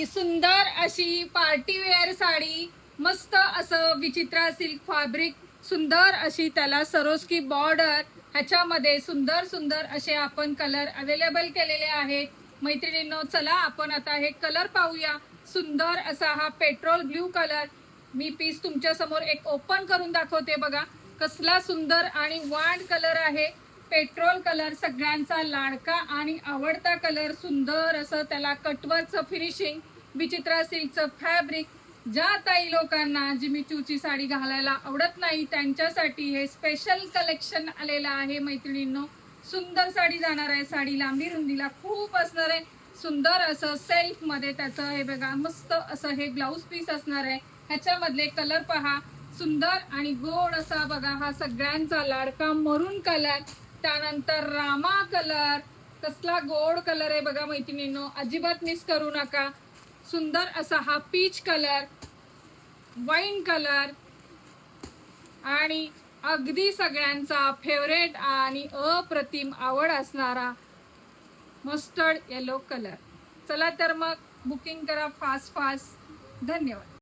सुंदर अशी पार्टीवेअर साडी, मस्त असं विचित्रा सिल्क फॅब्रिक, सुंदर अशी त्याला सरोस्की बॉर्डर, ह्याच्यामध्ये सुंदर सुंदर असे आपण कलर अवेलेबल केलेले आहेत। मैत्रिणींनो, चला आपण आता हे कलर पाहूया। सुंदर असा हा पेट्रोल ब्ल्यू कलर, मी पीस तुमच्या समोर एक ओपन करून दाखवते। बघा कसला सुंदर आणि वांड कलर आहे। पेट्रोल कलर सगळ्यांचा लाडका आणि आवडता कलर। सुंदर असं त्याला कटवर्कचं फिनिशिंग, विचित्रा सिल्कचं फॅब्रिक। ज्या ताई लोकांना जिमीचूची साडी घालायला आवडत नाही त्यांच्यासाठी हे स्पेशल कलेक्शन आलेलं आहे। मैत्रिणींनो, सुंदर साडी जाणार आहे। साडी लांबी रुंदीला खूप असणार आहे। सुंदर असं सेल्फ मध्ये त्याचं हे बघा मस्त असं हे ब्लाउज पीस असणार आहे। ह्याच्यामधले कलर पहा, सुंदर आणि गोड असा बघा हा सगळ्यांचा लाडका मरून कलर, त्यानंतर रामा कलर, कसला गोड कलर आहे बघा मैत्रिणींनो, अजिबात मिस करू नका। सुंदर असा हा पीच कलर, वाईन कलर आणि अगदी सगळ्यांचा फेवरेट आणि अप्रतिम आवड असणारा मस्टर्ड येलो कलर। चला तर मग बुकिंग करा फास्ट फास्ट। धन्यवाद।